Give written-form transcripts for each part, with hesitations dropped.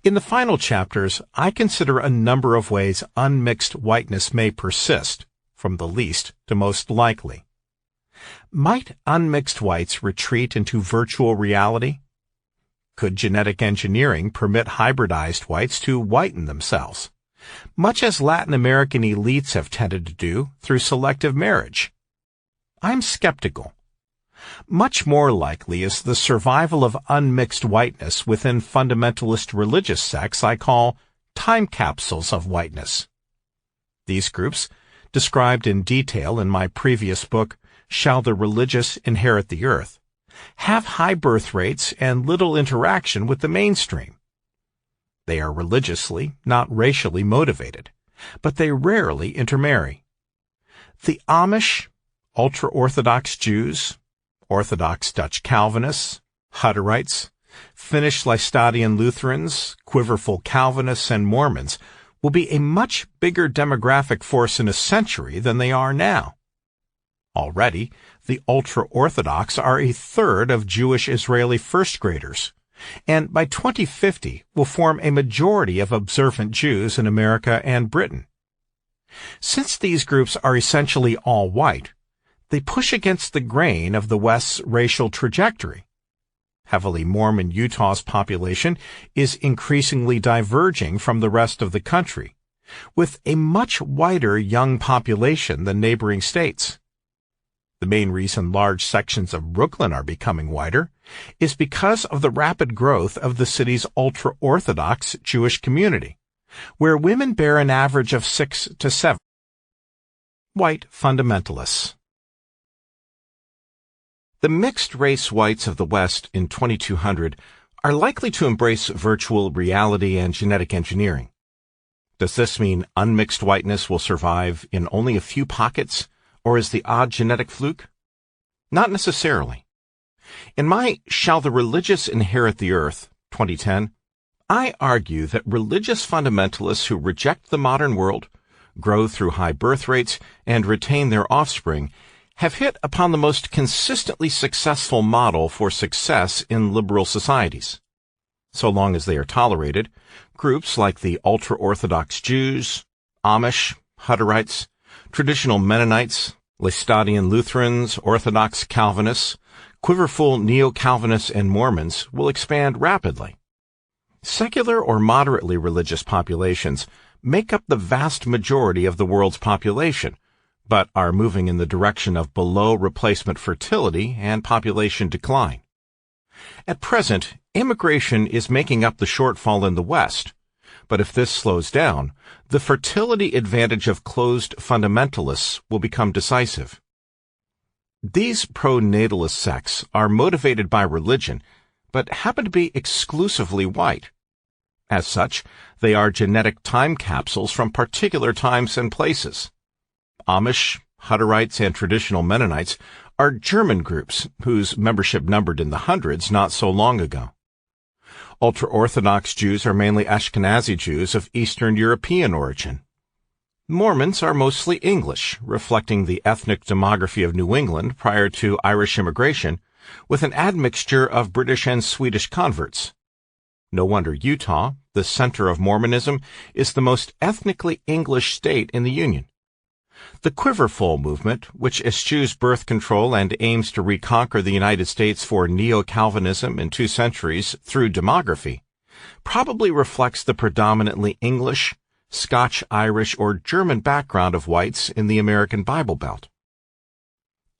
In the final chapters, I consider a number of ways unmixed whiteness may persist, from the least to most likely. Might unmixed whites retreat into virtual reality? Could genetic engineering permit hybridized whites to whiten themselves, much as Latin American elites have tended to do through selective marriage? I'm skeptical. Much more likely is the survival of unmixed whiteness within fundamentalist religious sects I call time capsules of whiteness. These groups, described in detail in my previous book, Shall the Religious Inherit the Earth?, have high birth rates and little interaction with the mainstream. They are religiously, not racially motivated, but they rarely intermarry. The Amish, ultra-Orthodox Jews, Orthodox Dutch Calvinists, Hutterites, Finnish Laestadian Lutherans, Quiverful Calvinists, and Mormons will be a much bigger demographic force in a century than they are now. Already, the ultra-Orthodox are a third of Jewish Israeli first-graders, and by 2050 will form a majority of observant Jews in America and Britain. Since these groups are essentially all white, they push against the grain of the West's racial trajectory. Heavily Mormon Utah's population is increasingly diverging from the rest of the country, with a much whiter young population than neighboring states. The main reason large sections of Brooklyn are becoming whiter is because of the rapid growth of the city's ultra-Orthodox Jewish community, where women bear an average of 6 to 7. White fundamentalists. The mixed-race whites of the West in 2200 are likely to embrace virtual reality and genetic engineering. Does this mean unmixed whiteness will survive in only a few pockets, or is the odd genetic fluke? Not necessarily. In my Shall the Religious Inherit the Earth, 2010, I argue that religious fundamentalists who reject the modern world, grow through high birth rates, and retain their offspring have hit upon the most consistently successful model for success in liberal societies. So long as they are tolerated, groups like the ultra-Orthodox Jews, Amish, Hutterites, traditional Mennonites, Laestadian Lutherans, Orthodox Calvinists, Quiverful Neo-Calvinists, and Mormons will expand rapidly. Secular or moderately religious populations make up the vast majority of the world's population, but are moving in the direction of below replacement fertility and population decline. At present, immigration is making up the shortfall in the West, but if this slows down, the fertility advantage of closed fundamentalists will become decisive. These pro-natalist sects are motivated by religion, but happen to be exclusively white. As such, they are genetic time capsules from particular times and places. Amish, Hutterites, and traditional Mennonites are German groups whose membership numbered in the hundreds not so long ago. Ultra-Orthodox Jews are mainly Ashkenazi Jews of Eastern European origin. Mormons are mostly English, reflecting the ethnic demography of New England prior to Irish immigration, with an admixture of British and Swedish converts. No wonder Utah, the center of Mormonism, is the most ethnically English state in the Union. The Quiverful movement, which eschews birth control and aims to reconquer the United States for Neo-Calvinism in 2 centuries through demography, probably reflects the predominantly English, Scotch, Irish, or German background of whites in the American Bible Belt.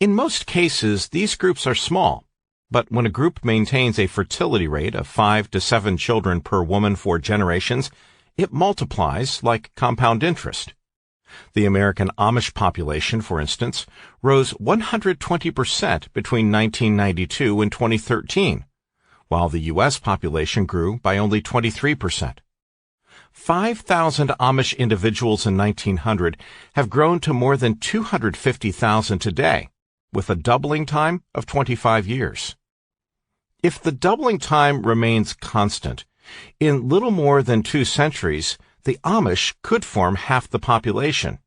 In most cases, these groups are small, but when a group maintains a fertility rate of 5 to 7 children per woman for generations, it multiplies like compound interest. The American Amish population, for instance, rose 120% between 1992 and 2013, while the U.S. population grew by only 23%. 5,000 Amish individuals in 1900 have grown to more than 250,000 today, with a doubling time of 25 years. If the doubling time remains constant, in little more than 2 centuries, the Amish could form half the population.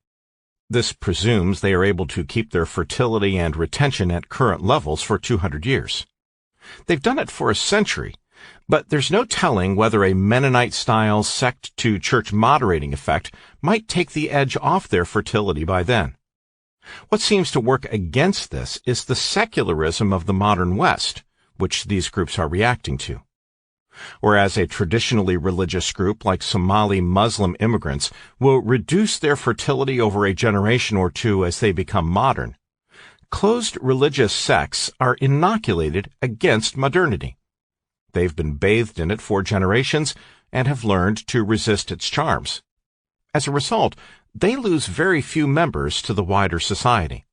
This presumes they are able to keep their fertility and retention at current levels for 200 years. They've done it for a century, But there's no telling whether a Mennonite-style sect-to-church moderating effect might take the edge off their fertility by then. What seems to work against this is the secularism of the modern West, which these groups are reacting to. Whereas a traditionally religious group like Somali Muslim immigrants will reduce their fertility over a generation or two as they become modern, closed religious sects are inoculated against modernity. They've been bathed in it for generations and have learned to resist its charms. As a result, they lose very few members to the wider society.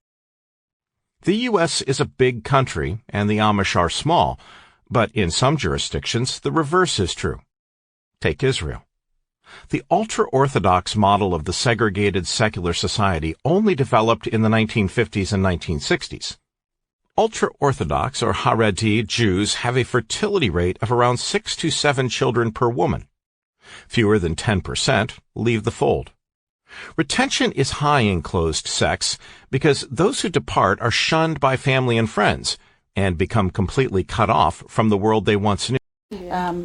The U.S. is a big country, and the Amish are small, but in some jurisdictions the reverse is true. Take Israel. The ultra-Orthodox model of the segregated secular society only developed in the 1950s and 1960s. Ultra-Orthodox or Haredi Jews have a fertility rate of around 6 to 7 children per woman. Fewer than 10% leave the fold. Retention is high in closed sects because those who depart are shunned by family and friends and become completely cut off from the world they once knew.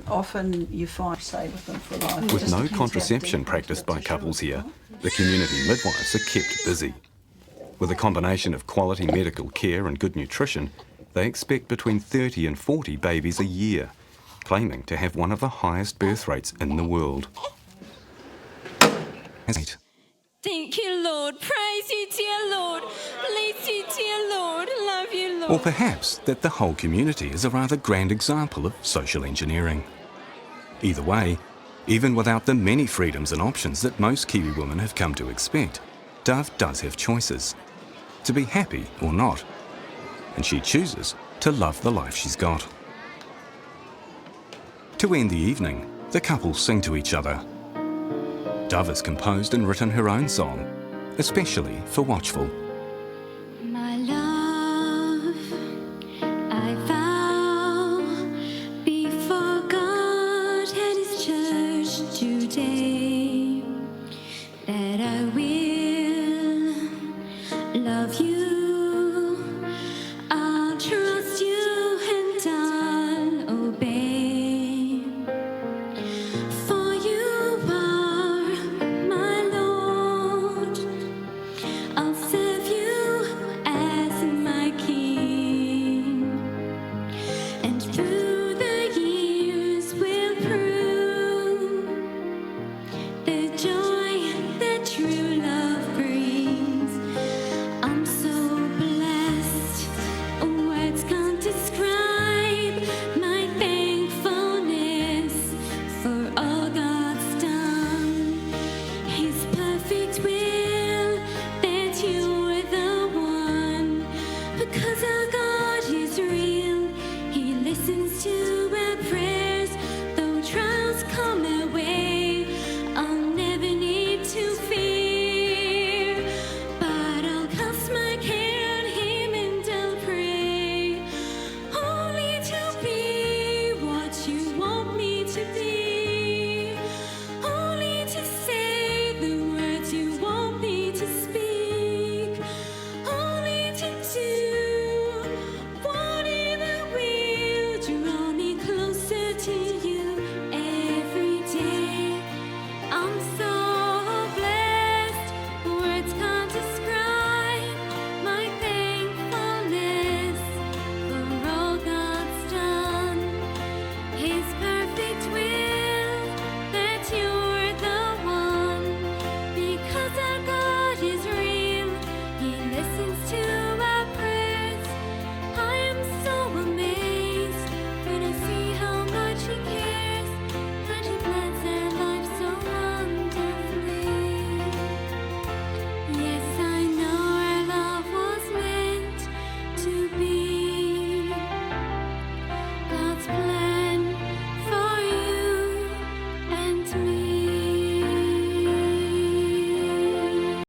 Often you find stay with them for life. With no contraception practiced by couples here, the community midwives are kept busy. With a combination of quality medical care and good nutrition, they expect between 30 and 40 babies a year, claiming to have one of the highest birth rates in the world. Thank you, Lord. Praise you, dear Lord. Bless you, dear Lord. Love you, Lord. Or perhaps that the whole community is a rather grand example of social engineering. Either way, even without the many freedoms and options that most Kiwi women have come to expect, Dove does have choices. To be happy or not. And she chooses to love the life she's got. To end the evening, the couple sing to each other. Dove has composed and written her own song, especially for Watchful.